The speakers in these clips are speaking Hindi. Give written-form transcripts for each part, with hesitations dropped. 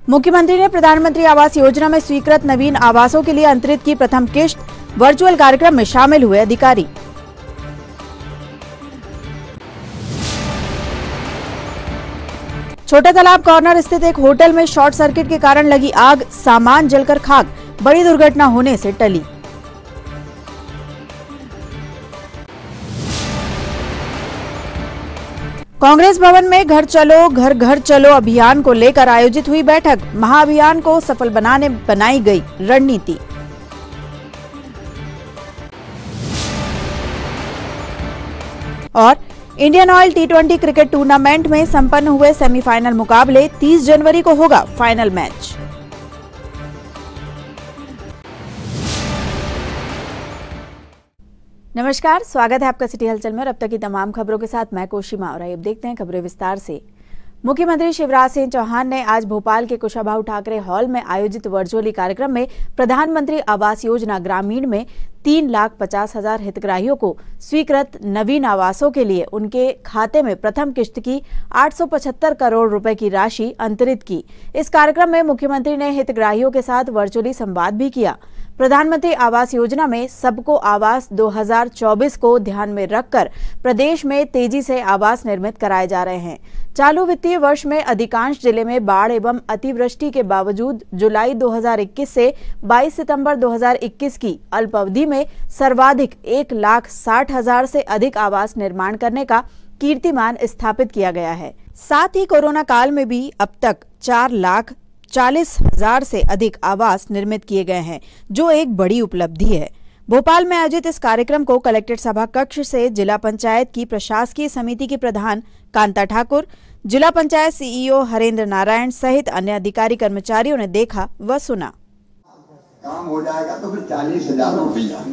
मुख्यमंत्री ने प्रधानमंत्री आवास योजना में स्वीकृत नवीन आवासों के लिए अंतरित की प्रथम किश्त। वर्चुअल कार्यक्रम में शामिल हुए अधिकारी। छोटा तालाब कॉर्नर स्थित एक होटल में शॉर्ट सर्किट के कारण लगी आग, सामान जलकर खाक, बड़ी दुर्घटना होने से टली। कांग्रेस भवन में घर चलो घर घर चलो अभियान को लेकर आयोजित हुई बैठक। महाअभियान को सफल बनाने बनाई गई रणनीति। और Indian oil T20 cricket tournament में संपन्न हुए सेमीफाइनल मुकाबले। 30 जनवरी को होगा फाइनल मैच। नमस्कार, स्वागत है आपका सिटी हलचल में। और अब तक की तमाम खबरों के साथ मैं कोशिमा। और अब देखते हैं खबरें विस्तार से। मुख्यमंत्री शिवराज सिंह चौहान ने आज भोपाल के कुशाभाऊ ठाकरे हॉल में आयोजित वर्चुअली कार्यक्रम में प्रधानमंत्री आवास योजना ग्रामीण में 3,50,000 हितग्राहियों को स्वीकृत नवीन आवासों के लिए उनके खाते में प्रथम किश्त की 875 करोड़ रुपए की राशि अंतरित की। इस कार्यक्रम में मुख्यमंत्री ने हितग्राहियों के साथ वर्चुअली संवाद भी किया। प्रधानमंत्री आवास योजना में सबको आवास 2024 को ध्यान में रखकर प्रदेश में तेजी से आवास निर्मित कराए जा रहे हैं। चालू वित्तीय वर्ष में अधिकांश जिले में बाढ़ एवं अतिवृष्टि के बावजूद जुलाई 2021 से 22 सितंबर 2021 की अल्पावधि में सर्वाधिक 1,60,000 से अधिक आवास निर्माण करने का कीर्तिमान स्थापित किया गया है। साथ ही कोरोना काल में भी अब तक 4,40,000 से अधिक आवास निर्मित किए गए हैं, जो एक बड़ी उपलब्धि है। भोपाल में आयोजित इस कार्यक्रम को कलेक्ट्रेट सभा कक्ष से जिला पंचायत की प्रशासकीय समिति की प्रधान कांता ठाकुर, जिला पंचायत CEO हरेंद्र नारायण सहित अन्य अधिकारी कर्मचारियों ने देखा व सुना। काम हो जाएगा तो फिर 40,000 रुपया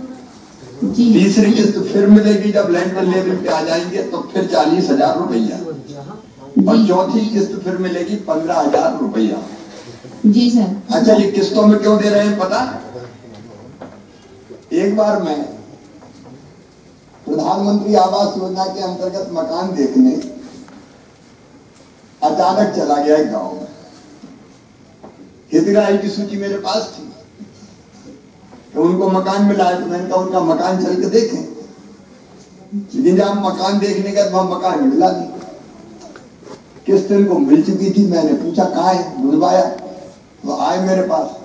तीसरी किस्त फिर मिलेगी। जब लैंड लेवल पे आ जाएंगे तो फिर 40,000 रुपया और चौथी किस्त फिर मिलेगी 15,000 रुपया। जी सर। अच्छा, ये किस्तों में क्यों दे रहे हैं पता? एक बार मैं प्रधानमंत्री आवास योजना के अंतर्गत मकान देखने अचानक चला गया एक गांव में। हितग्राही की सूची मेरे पास थी तो उनको मकान मिला है तो मैंने कहा उनका मकान चल के देखें। लेकिन जब हम मकान देखने गए तो वहां मकान मिला नहीं। किस्त इनको मिल चुकी थी। मैंने पूछा कहाँ है, बुलवाया तो आए मेरे पास।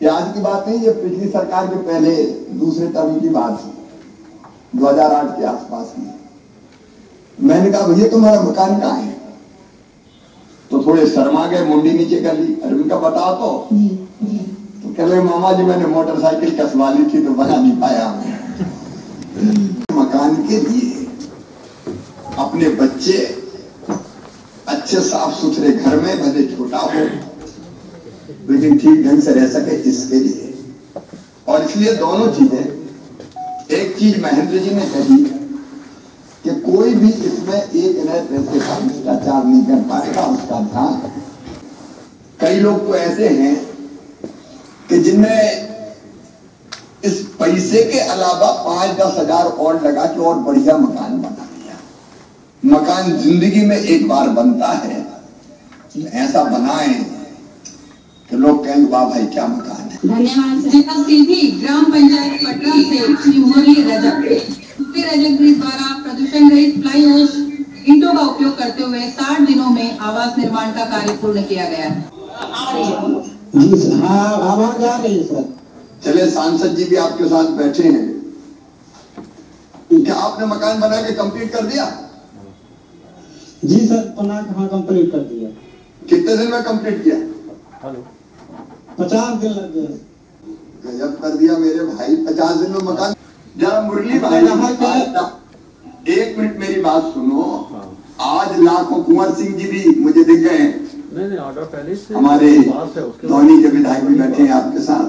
ये आज की बात नहीं, ये पिछली सरकार के पहले दूसरे टर्म की बात थी, 2008 के आसपास की। मैंने कहा भैया तुम्हारा मकान कहाँ है? तो थोड़े शर्मा गए, मुंडी नीचे कर ली। अरे उनका बताओ तो कह रहे मामा जी मैंने मोटरसाइकिल कसवा ली थी तो बना नहीं पाया। मकान के लिए अपने बच्चे अच्छे साफ सुथरे घर में, भले छोटा हो लेकिन ठीक ढंग से रह सके, इसके लिए। और इसलिए दोनों चीजें। एक चीज महेंद्र जी ने कही कि कोई भी इसमें एक नए पैसे का भ्रष्टाचार नहीं कर पाएगा, उसका ध्यान। कई लोग तो ऐसे हैं कि जिनमें इस पैसे के अलावा 5-10 हजार और लगा के और बढ़िया मकान बना दिया। मकान जिंदगी में एक बार बनता है, ऐसा बनाएं कि लोग कहेंगे वाह भाई क्या मकान है। धन्यवाद सर। सीधी ग्राम पंचायत पटना से श्री मुरली रजक जी द्वारा प्रदूषण रहित फ्लाई हाउस ईंटों का उपयोग करते हुए 60 दिनों में आवास निर्माण का कार्य पूर्ण किया गया है। जी सर। हाँ, आवाज आ रही है सर। चले, सांसद जी भी आपके साथ बैठे हैं। क्या आपने मकान बना के कंप्लीट कर दिया? जी सर, बना के हाँ कंप्लीट कर दिया। कितने दिन में कंप्लीट किया? 50 दिन लग गए। गजब कर दिया मेरे भाई, 50 दिन में मकान। जरा मुरली भाई एक मिनट मेरी बात सुनो। आज लाखों, कुंवर सिंह जी भी मुझे दिख गए। नहीं, ऑर्डर पहले से हमारे धोनी के विधायक भी बैठे हैं आपके साथ।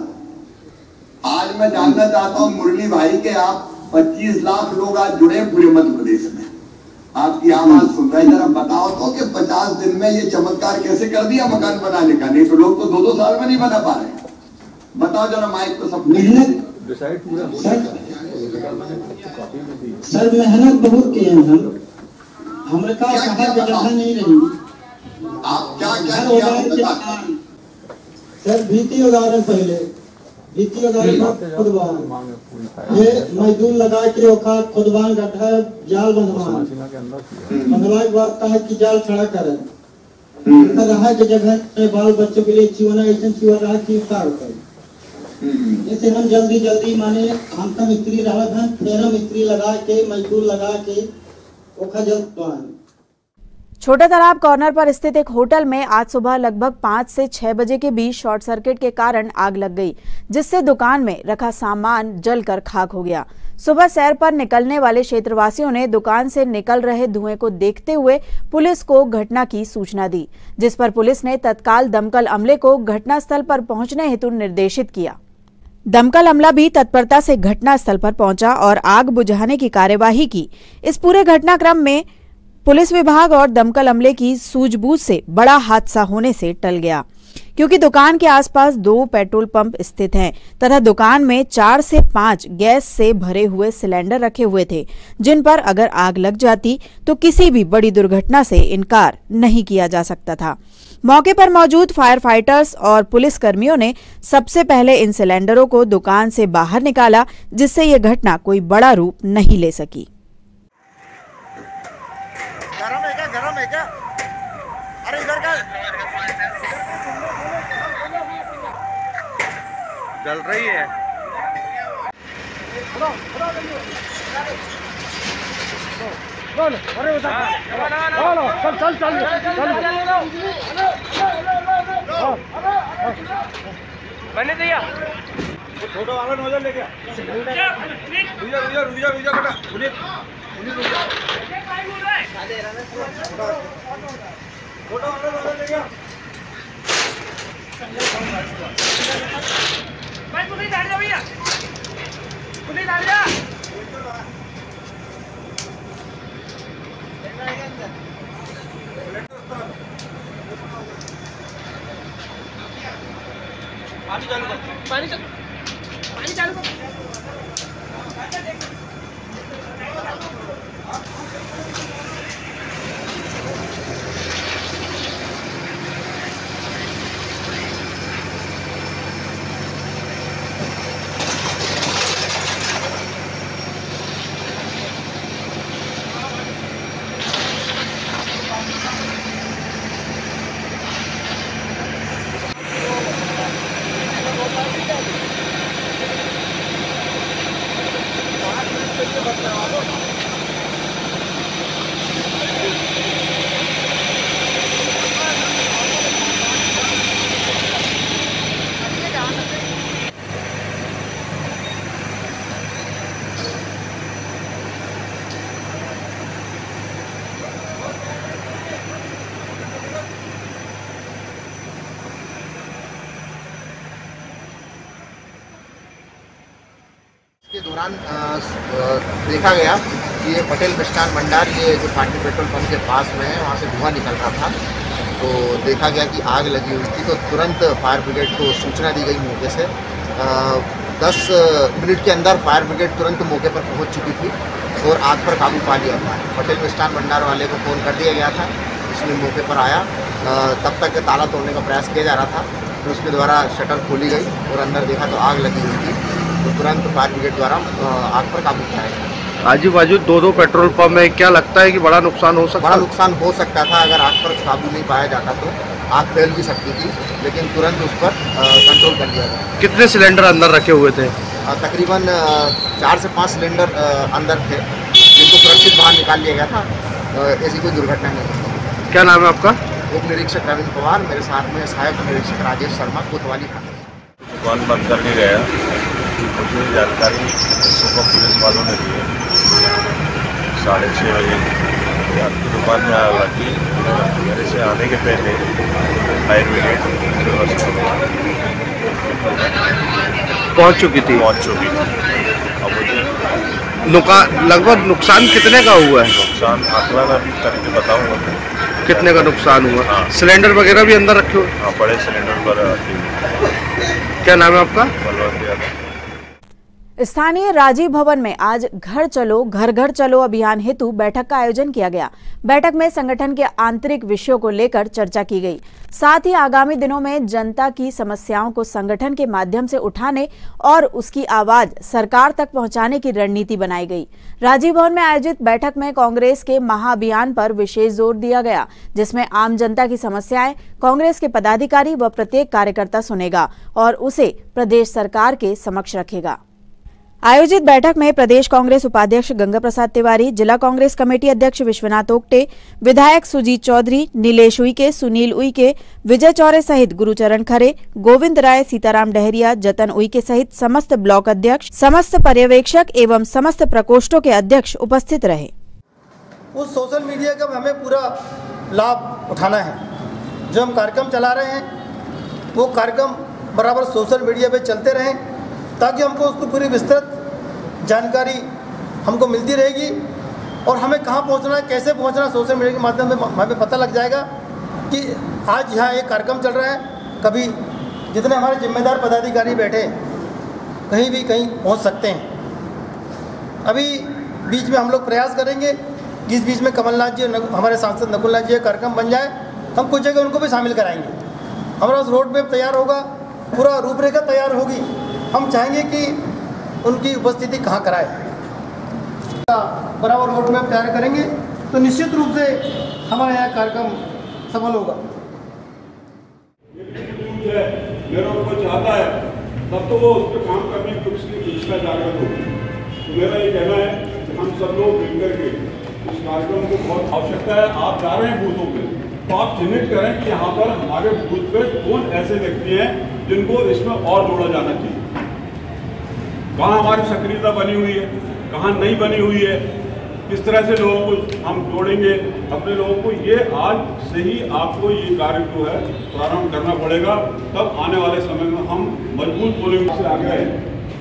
आज मैं जानना चाहता हूँ मुरली भाई के आप 25 लाख लोग आज जुड़े पूरे मध्य प्रदेश में, आपकी आवाज सुन रहे। जरा बताओ तो कि 50 दिन में ये चमत्कार कैसे कर दिया मकान बनाने का? नहीं तो लोग तो 2-2 साल में नहीं बना पा रहे। बताओ जरा, माइक तो सब डिसाइड पूरा सर। मेहनत बहुत किए हैं हम। हमारे पास जगह नहीं रही। आप क्या क्या घर किया उगाड़ के बताइए। सर भीती उगाड़े पहले भीती उगाड़े खुदवान मांगे फूल खाए ये मजदूर लगा के ओखा खुदवान गड्ढा जाल बंधवान मशीना के अंदर किया। बंधवा के बाद कहा कि जाल खड़ा करे रहा के जगह में बाल बच्चों के लिए चिवना ऐसा चिवा रहा कि उतार कर जैसे हम जल्दी जल्दी माने हम तो मिस्त्री रहा था फिर हम मिस्त्री लगा के मजदूर लगा के ओखा जल छोटा तालाब कॉर्नर पर स्थित एक होटल में आज सुबह लगभग 5 से 6 बजे के बीच शॉर्ट सर्किट के कारण आग लग गई, जिससे दुकान में रखा सामान जलकर खाक हो गया। सुबह सैर पर निकलने वाले क्षेत्रवासियों ने दुकान से निकल रहे धुएं को देखते हुए पुलिस को घटना की सूचना दी, जिस पर पुलिस ने तत्काल दमकल अमले को घटनास्थल पर पहुंचने हेतु निर्देशित किया। दमकल अमला भी तत्परता से घटनास्थल पर पहुंचा और आग बुझाने की कार्यवाही की। इस पूरे घटनाक्रम में पुलिस विभाग और दमकल अमले की सूझबूझ से बड़ा हादसा होने से टल गया, क्योंकि दुकान के आसपास 2 पेट्रोल पंप स्थित हैं तथा दुकान में 4 से 5 गैस से भरे हुए सिलेंडर रखे हुए थे, जिन पर अगर आग लग जाती तो किसी भी बड़ी दुर्घटना से इनकार नहीं किया जा सकता था। मौके पर मौजूद फायर फाइटर्स और पुलिस कर्मियों ने सबसे पहले इन सिलेंडरों को दुकान से बाहर निकाला, जिससे ये घटना कोई बड़ा रूप नहीं ले सकी। गरम है क्या? अरे इधर का जल रही है। मैंने दिया छोटा वाला नोजल लेके रुक जा पानी चालू कर। के दौरान देखा गया कि ये पटेल मिष्ठान भंडार, ये जो पार्टी पेट्रोल पंप के पास में है, वहाँ से धुआं निकल रहा था। तो देखा गया कि आग लगी हुई थी, तो तुरंत फायर ब्रिगेड को सूचना दी गई मौके से। 10 मिनट के अंदर फायर ब्रिगेड तुरंत मौके पर पहुँच चुकी थी और आग पर काबू पा लिया था। पटेल मिष्ठान भंडार वाले को फ़ोन कर दिया गया था, इसलिए मौके पर आया। तब तक ताला तोड़ने का प्रयास किया जा रहा था, तो उसके द्वारा शटर खोली गई और अंदर देखा तो आग लगी हुई थी। तो तुरंत फायर ब्रिगेड द्वारा आग पर काबू पाया गया। आजू बाजू 2 पेट्रोल पंप में, क्या लगता है कि बड़ा नुकसान हो सकता है? बड़ा नुकसान हो सकता था अगर आग पर काबू नहीं पाया जाता, तो आग फैल भी सकती थी, लेकिन तुरंत उस पर कंट्रोल कर लिया गया। कितने सिलेंडर अंदर रखे हुए थे? तकरीबन 4 से 5 सिलेंडर अंदर थे, जिनको सुरक्षित बाहर निकाल लिया गया था। ऐसी कोई दुर्घटना नहीं हुई। क्या नाम है आपका? उप निरीक्षक रविंद्र पवार, मेरे साथ में सहायक निरीक्षक राजेश शर्मा, कोतवाली थाना। दुकान बंद करके गया, मुझे जानकारी सुबह पुलिस वालों ने दी 6:30 बजे आपकी दुकान में आग लगी। मेरे से आने के पहले फायर ब्रिगेड पहुंच चुकी थी। अब मुझे लगभग नुकसान कितने का हुआ है? नुकसान आंकड़ा मैं अभी करके बताऊँगा कितने का नुकसान हुआ। हाँ। सिलेंडर वगैरह भी अंदर रखे हुए? हाँ, बड़े सिलेंडर पर आती। क्या नाम है आपका? बलवंत यादव। स्थानीय राजीव भवन में आज घर चलो घर घर चलो अभियान हेतु बैठक का आयोजन किया गया। बैठक में संगठन के आंतरिक विषयों को लेकर चर्चा की गई। साथ ही आगामी दिनों में जनता की समस्याओं को संगठन के माध्यम से उठाने और उसकी आवाज सरकार तक पहुंचाने की रणनीति बनाई गई। राजीव भवन में आयोजित बैठक में कांग्रेस के महाअभियान पर विशेष जोर दिया गया, जिसमें आम जनता की समस्याएं कांग्रेस के पदाधिकारी व प्रत्येक कार्यकर्ता सुनेगा और उसे प्रदेश सरकार के समक्ष रखेगा। आयोजित बैठक में प्रदेश कांग्रेस उपाध्यक्ष गंगा प्रसाद तिवारी, जिला कांग्रेस कमेटी अध्यक्ष विश्वनाथ ओक्टे, विधायक सुजीत चौधरी, नीलेश उइके, सुनील उइके, विजय चौरे सहित गुरुचरण खरे, गोविंद राय, सीताराम डहरिया, जतन उइके सहित समस्त ब्लॉक अध्यक्ष, समस्त पर्यवेक्षक एवं समस्त प्रकोष्ठों के अध्यक्ष उपस्थित रहे। उस सोशल मीडिया का हमें पूरा लाभ उठाना है। जो हम कार्यक्रम चला रहे हैं वो कार्यक्रम बराबर सोशल मीडिया पे चलते रहें, ताकि हमको उसको पूरी विस्तृत जानकारी हमको मिलती रहेगी और हमें कहाँ पहुँचना है, कैसे पहुँचना है, सोशल मीडिया के माध्यम से हमें पता लग जाएगा कि आज यहाँ एक कार्यक्रम चल रहा है। कभी जितने हमारे जिम्मेदार पदाधिकारी बैठे कहीं भी कहीं पहुँच सकते हैं। अभी बीच में हम लोग प्रयास करेंगे कि इस बीच में कमलनाथ जी, हमारे सांसद नकुलनाथ जी का कार्यक्रम बन जाए। हम कुछ जगह उनको भी शामिल कराएंगे। हमारा उस रोड मैप तैयार होगा, पूरा रूपरेखा तैयार होगी। हम चाहेंगे कि उनकी उपस्थिति कहाँ कराए, बराबर रोड मैप तैयार करेंगे तो निश्चित रूप से हमारा यहाँ कार्यक्रम सफल होगा। मेरा ऊपर चाहता है तब तो वो उस पर काम करने की उसका जागरूक होगी। तो मेरा ये कहना है कि हम सब लोग मिलकर के इस कार्यक्रम को बहुत आवश्यकता है। आप जा रहे हैं बूथों पे, तो आप चिन्हित करें कि यहाँ पर हमारे बूथ पे कौन ऐसे व्यक्ति हैं जिनको इसमें और जोड़ा जाना चाहिए। कहाँ हमारी सक्रियता बनी हुई है, कहाँ नहीं बनी हुई है, किस तरह से लोगों को हम जोड़ेंगे अपने लोगों को। ये आज से ही आपको ये कार्य जो है प्रारंभ करना पड़ेगा, तब आने वाले समय में हम मजबूत होने से आगे आए।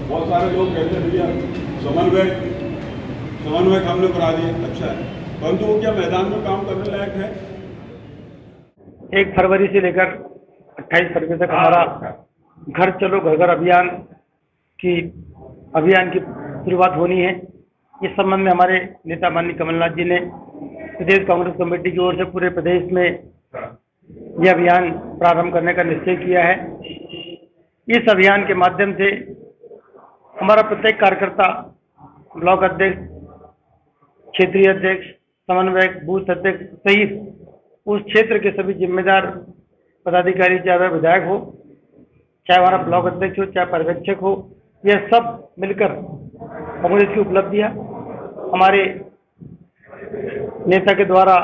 बहुत सारे लोग कहते हैं भैया समन्वयक हमने करा दिए, अच्छा है, परंतु वो क्या मैदान में काम करने लायक है? 1 फरवरी से लेकर 28 फरवरी तक हमारा घर चलो घर घर अभियान की शुरुआत होनी है। इस संबंध में हमारे नेता माननीय कमलनाथ जी ने प्रदेश कांग्रेस कमेटी की ओर से पूरे प्रदेश में यह अभियान प्रारंभ करने का निश्चय किया है। इस अभियान के माध्यम से हमारा प्रत्येक कार्यकर्ता, ब्लॉक अध्यक्ष, क्षेत्रीय अध्यक्ष, समन्वयक, बूथ अध्यक्ष सहित उस क्षेत्र के सभी जिम्मेदार पदाधिकारी, चाहे वह विधायक हो, चाहे हमारा ब्लॉक अध्यक्ष हो, चाहे पर्यवेक्षक हो, यह सब मिलकर कांग्रेस की उपलब्धियां, हमारे नेता के द्वारा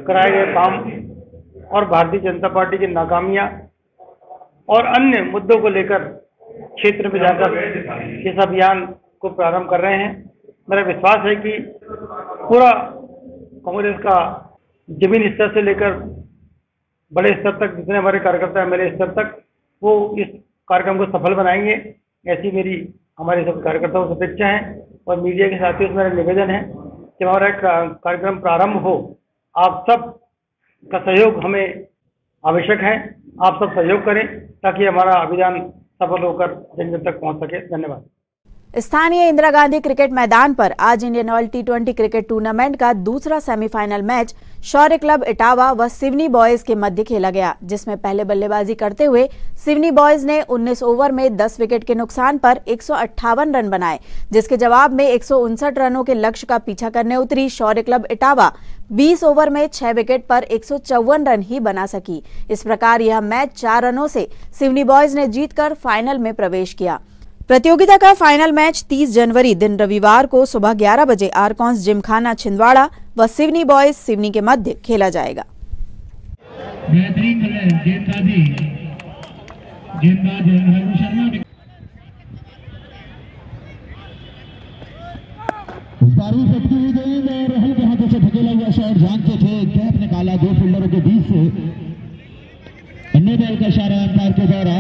कराए गए काम और भारतीय जनता पार्टी की नाकामियां और अन्य मुद्दों को लेकर क्षेत्र में जाकर इस अभियान को प्रारंभ कर रहे हैं। मेरा विश्वास है कि पूरा कांग्रेस का जमीन स्तर से लेकर बड़े स्तर तक, जितने हमारे कार्यकर्ता हैं मेरे स्तर तक, वो इस कार्यक्रम को सफल बनाएंगे। ऐसी मेरी हमारे सब कार्यकर्ताओं से अपेक्षा है और मीडिया के साथियों से मेरा निवेदन है कि हमारा कार्यक्रम प्रारंभ हो, आप सब का सहयोग हमें आवश्यक है। आप सब सहयोग करें ताकि हमारा अभियान सफल होकर जन जन तक पहुंच सके। धन्यवाद। स्थानीय इंदिरा गांधी क्रिकेट मैदान पर आज Indian oil T20 cricket tournament का दूसरा सेमीफाइनल मैच शौर्य क्लब इटावा व सिवनी बॉयज के मध्य खेला गया, जिसमें पहले बल्लेबाजी करते हुए सिवनी बॉयज ने 19 ओवर में 10 विकेट के नुकसान पर 158 रन बनाए, जिसके जवाब में 159 रनों के लक्ष्य का पीछा करने उतरी शौर्य क्लब इटावा 20 ओवर में 6 विकेट पर 154 रन ही बना सकी। इस प्रकार यह मैच 4 रनों से सिवनी बॉयज ने जीतकर फाइनल में प्रवेश किया। प्रतियोगिता का फाइनल मैच 30 जनवरी दिन रविवार को सुबह 11 बजे आरकॉन्स जिमखाना छिंदवाड़ा व सिवनी बॉयज सिवनी के मध्य खेला जाएगा। हल्के हाथों से धकेला हुआ शॉट, जानते थे गैप निकाला 2 फील्डरों के बीच से। अन्य बॉल का इशारा अंपायर के द्वारा।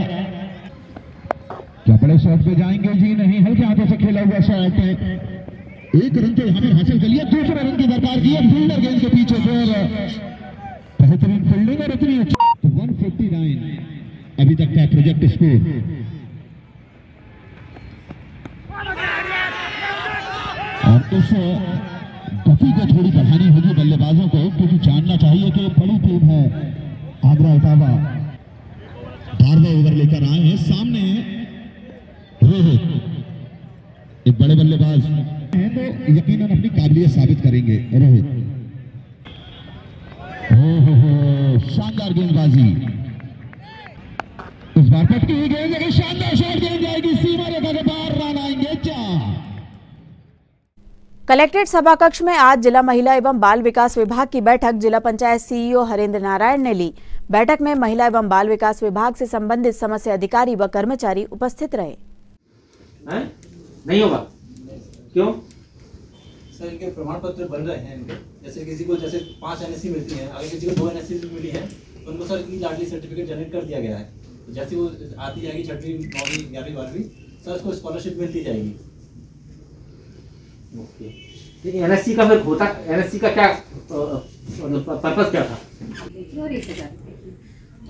क्या बड़े शॉट पे जाएंगे जी? नहीं, हल्के हाथों से खेला हुआ शॉट। 1 रन तो यहाँ पर हासिल कर लिया, दूसरे रन की दरकार की है फील्डर गेंद के पीछे फिर बेहतरीन फील्डिंग और इतनी अच्छी 159 अभी तक का प्रोजेक्ट स्कोर। और इस गति को थोड़ी बढ़ानी होगी बल्लेबाजों को, क्योंकि जानना चाहिए कि बड़ी टीम है आगरा इटावा। 12वां ओवर लेकर आए हैं सामने रोहित, एक बड़े बल्लेबाज हैं तो यकीनन अपनी काबिलियत साबित करेंगे रोहित। शानदार गेंदबाजी, इस बार कटती हुई गेंद, लेकिन शानदार शॉट, गेंद जाएगी सीमा रेखा के पार, रन आएंगे 4। कलेक्ट्रेट सभा कक्ष में आज जिला महिला एवं बाल विकास विभाग की बैठक जिला पंचायत सीईओ हरेंद्र नारायण ने ली। बैठक में महिला एवं बाल विकास विभाग से संबंधित समस्त अधिकारी व कर्मचारी उपस्थित रहे। नहीं होगा क्यों? सर इनके प्रमाण पत्र बन रहे हैं इनके, जैसे किसी को जैसे 5 एनएससी मिलती है, अगर किसी को 2 एनएससी मिली है तो उनको सर इतनी लाडली सर्टिफिकेट जनरेट कर दिया गया है। तो जैसे वो आती जाएगी 6वीं 9वीं 11वीं 12वीं सर उसको स्कॉलरशिप मिलती जाएगी। ओके, एनएससी का फिर होता, एनएससी का क्या पर्पस क्या था?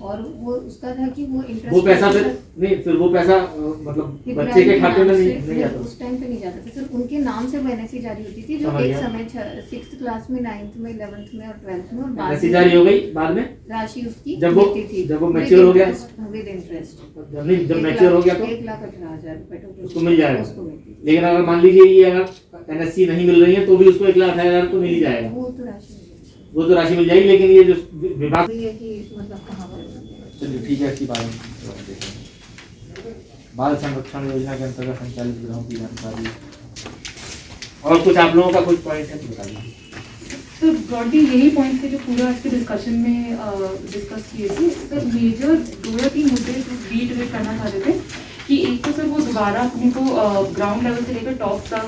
और वो उसका था कि वो इंटरेस्ट, वो पैसा फिर नहीं, फिर वो पैसा मतलब बच्चे के खाते में नहीं जाता, उस टाइम पे नहीं जाता था सर। उनके नाम से वो एनएससी जारी होती थी, जो एक समय 6th क्लास में, 9th में, 11th में और 12th में, और बाद एनएससी जारी हो गई बाद में राशि उसकी जब वो मैच्योर हो गया, विद इंटरेस्ट जब मैच्योर हो गया तो 1,18,000 रुपए उसको मिल जाएगा। लेकिन अगर मान लीजिए ये अगर एनएससी नहीं मिल रही है तो भी उसको 1,18,000 तो मिल ही जाएगा, वो तो राशि मिल जाएगी। लेकिन ये जो विभाग, चलिए ठीक है, अच्छी बात है। बाल संरक्षण योजना के अंतर्गत संचालित गृहों की जानकारी और कुछ आप लोगों का कुछ पॉइंट है तो बता दीजिए। तो ब्रॉडली यही पॉइंट थे जो पूरा इसके डिस्कशन में डिस्कस किए थे। सर मेजर 2 या 3 मुद्दे जो रीइटरेट करना चाहते थे कि एक तो सर वो दोबारा अपने को ग्राउंड लेवल से लेकर टॉप तक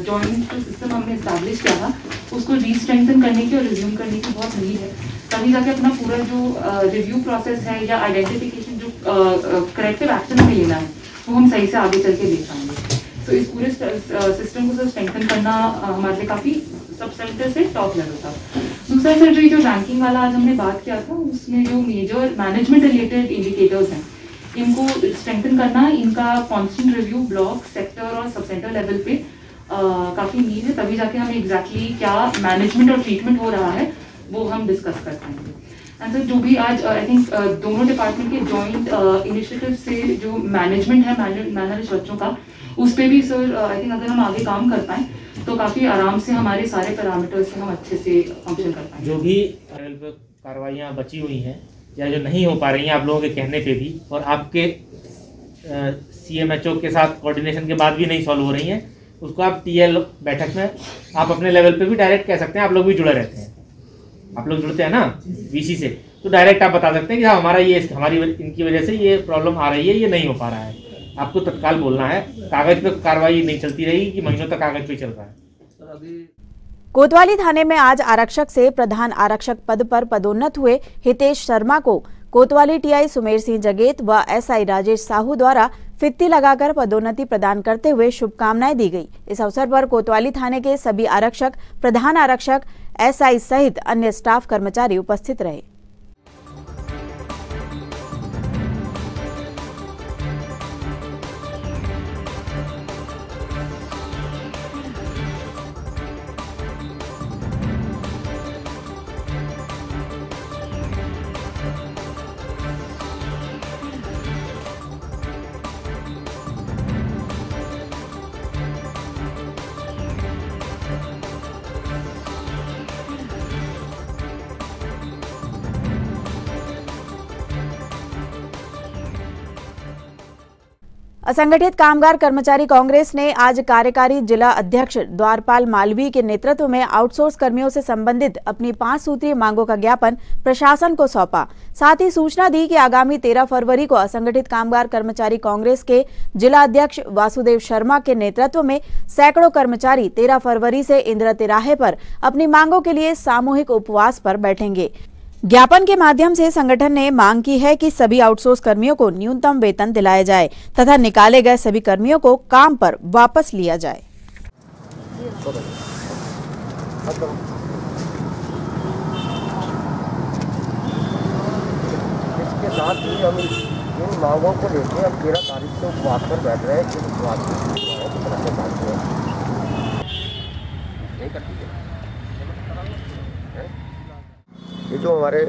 जॉइंट सिस्टम हमने इस्टेब्लिश किया था, उसको रीस्ट्रेंथन करने की और रिज्यूम करने की बहुत नीड है, तभी जाके अपना पूरा जो रिव्यू प्रोसेस है या आइडेंटिफिकेशन जो करेक्टिव एक्शन हमें लेना है वो हम सही से आगे चल के ले पाएंगे। तो इस पूरे सिस्टम को सर स्ट्रेंथन करना हमारे लिए काफ़ी सब सेंटर से टॉप लेवल था। दूसरा सर जो रैंकिंग वाला आज हमने बात किया था, उसमें जो मेजर मैनेजमेंट रिलेटेड इंडिकेटर्स हैं इनको स्ट्रेंथन करना, इनका कॉन्स्टेंट रिव्यू ब्लॉक, सेक्टर और सब सेंटर लेवल पे काफ़ी नीड है, तभी जाके हमें एग्जैक्टली क्या मैनेजमेंट और ट्रीटमेंट हो रहा है वो हम डिस्कस कर पाएंगे। एंड सर जो भी आज आई थिंक दोनों डिपार्टमेंट के जॉइंट इनिशिएटिव से जो मैनेजमेंट है मैनरिश बच्चों का, उस पर भी सर आई थिंक अगर हम आगे काम कर पाएँ तो काफ़ी आराम से हमारे सारे पैरामीटर्स से हम अच्छे से फंक्शन कर पाएंगे। जो भी कार्रवाइयाँ बची हुई हैं या जो नहीं हो पा रही हैं आप लोगों के कहने पे भी, और आपके CMHO के साथ कोऑर्डिनेशन के बाद भी नहीं सॉल्व हो रही हैं, उसको आप TL बैठक में आप अपने लेवल पे भी डायरेक्ट कह सकते हैं। आप लोग भी जुड़े रहते हैं, आप लोग जुड़ते हैं ना VC से, तो डायरेक्ट आप बता सकते हैं कि हाँ हमारा ये हमारी इनकी वजह से ये प्रॉब्लम आ रही है, ये नहीं हो पा रहा है। आपको तत्काल बोलना है, कागज पे कार्रवाई नहीं चलती रहेगी कि महीनों तक कागज पे चल रहा है। कोतवाली थाने में आज आरक्षक से प्रधान आरक्षक पद पर पदोन्नत हुए हितेश शर्मा को कोतवाली TI सुमेर सिंह जगेत व SI राजेश साहू द्वारा फित्ती लगाकर पदोन्नति प्रदान करते हुए शुभकामनाएं दी गई। इस अवसर पर कोतवाली थाने के सभी आरक्षक, प्रधान आरक्षक, SI सहित अन्य स्टाफ कर्मचारी उपस्थित रहे। असंगठित कामगार कर्मचारी कांग्रेस ने आज कार्यकारी जिला अध्यक्ष द्वारपाल मालवीय के नेतृत्व में आउटसोर्स कर्मियों से संबंधित अपनी 5 सूत्रीय मांगों का ज्ञापन प्रशासन को सौंपा। साथ ही सूचना दी कि आगामी 13 फरवरी को असंगठित कामगार कर्मचारी कांग्रेस के जिला अध्यक्ष वासुदेव शर्मा के नेतृत्व में सैकड़ों कर्मचारी 13 फरवरी से इंदिरा तिराहे पर अपनी मांगों के लिए सामूहिक उपवास पर बैठेंगे। ज्ञापन के माध्यम से संगठन ने मांग की है कि सभी आउटसोर्स कर्मियों को न्यूनतम वेतन दिलाया जाए तथा निकाले गए सभी कर्मियों को काम पर वापस लिया जाए। इसके साथ ही हम इन मांगों को लेकर हम 13 तारीख से उपवास पर बैठ रहे हैं। जो हमारे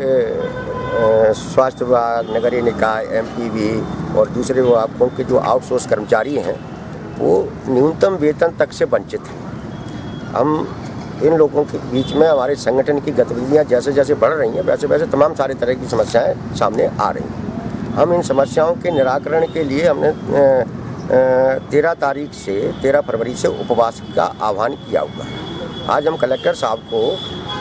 स्वास्थ्य विभाग, नगरीय निकाय, एमपीवी और दूसरे विभागों के जो आउटसोर्स कर्मचारी हैं वो न्यूनतम वेतन तक से वंचित हैं। हम इन लोगों के बीच में हमारे संगठन की गतिविधियां जैसे जैसे बढ़ रही हैं वैसे वैसे तमाम सारे तरह की समस्याएं सामने आ रही हैं। हम इन समस्याओं के निराकरण के लिए हमने 13 तारीख से 13 फरवरी से उपवास का आह्वान किया हुआ है। आज हम कलेक्टर साहब को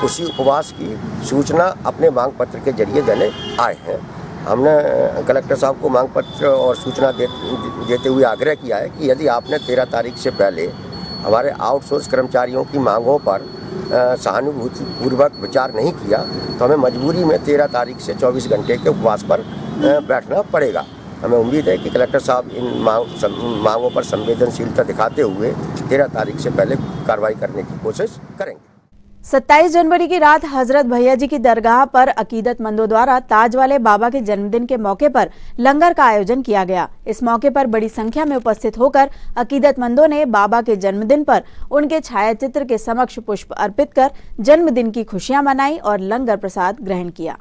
उसी उपवास की सूचना अपने मांग पत्र के जरिए देने आए हैं। हमने कलेक्टर साहब को मांग पत्र और सूचना देते हुए आग्रह किया है कि यदि आपने 13 तारीख से पहले हमारे आउटसोर्स कर्मचारियों की मांगों पर सहानुभूतिपूर्वक विचार नहीं किया तो हमें मजबूरी में 13 तारीख से 24 घंटे के उपवास पर बैठना पड़ेगा। हमें उम्मीद है कि कलेक्टर साहब इन मांगों पर संवेदनशीलता दिखाते हुए 13 तारीख से पहले कार्रवाई करने की कोशिश करेंगे। 27 जनवरी की रात हजरत भैया जी की दरगाह पर अकीदतमंदों द्वारा ताज वाले बाबा के जन्मदिन के मौके पर लंगर का आयोजन किया गया। इस मौके पर बड़ी संख्या में उपस्थित होकर अकीदतमंदों ने बाबा के जन्मदिन पर उनके छायाचित्र के समक्ष पुष्प अर्पित कर जन्मदिन की खुशियां मनाई और लंगर प्रसाद ग्रहण किया।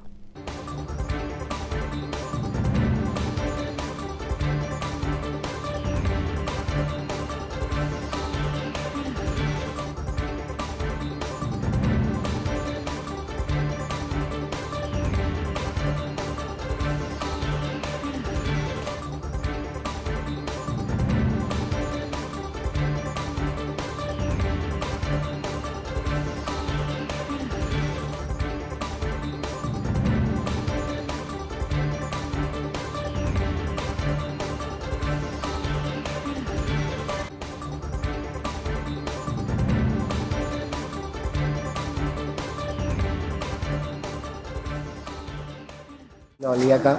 दौलिया का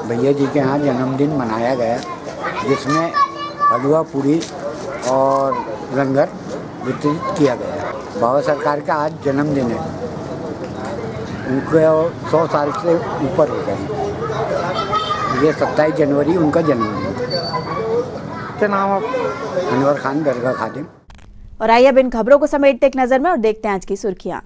भैया जी के यहाँ जन्मदिन मनाया गया, जिसमें हलवा पूरी और लंगर वितरित किया गया। बाबा सरकार का आज जन्मदिन है, उनके 100 साल से ऊपर हो गए। ये 27 जनवरी उनका जन्मदिन। क्या नाम आप? अनवर खान, दरगाह खादिम। और आइए अब इन खबरों को समेटते एक नजर में और देखते हैं आज की सुर्खियां।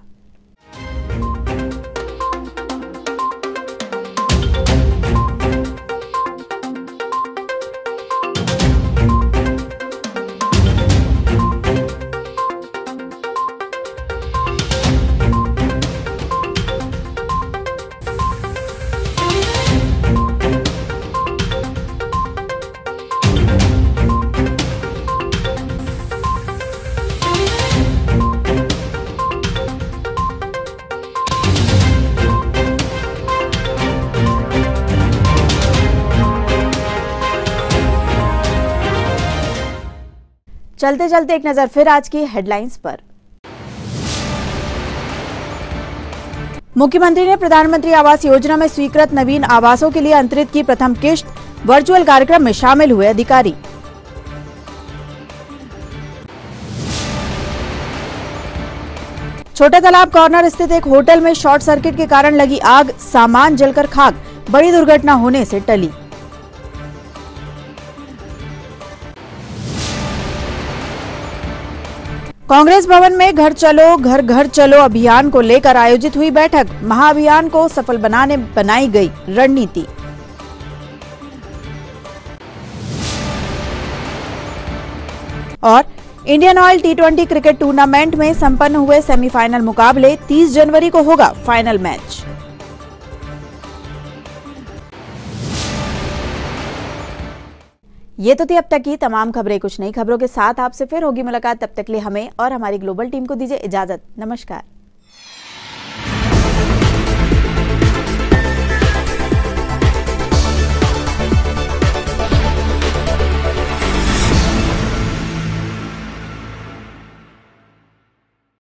चलते चलते एक नजर फिर आज की हेडलाइंस पर। मुख्यमंत्री ने प्रधानमंत्री आवास योजना में स्वीकृत नवीन आवासों के लिए अंतरित की प्रथम किश्त, वर्चुअल कार्यक्रम में शामिल हुए अधिकारी। छोटा तालाब कॉर्नर स्थित एक होटल में शॉर्ट सर्किट के कारण लगी आग, सामान जलकर खाक, बड़ी दुर्घटना होने से टली। कांग्रेस भवन में घर चलो घर घर चलो अभियान को लेकर आयोजित हुई बैठक, महाअभियान को सफल बनाने बनाई गई रणनीति। और Indian oil T20 cricket tournament में संपन्न हुए सेमीफाइनल मुकाबले, 30 जनवरी को होगा फाइनल मैच। ये तो थी अब तक की तमाम खबरें। कुछ नई खबरों के साथ आपसे फिर होगी मुलाकात, तब तक के लिए हमें और हमारी ग्लोबल टीम को दीजिए इजाजत। नमस्कार।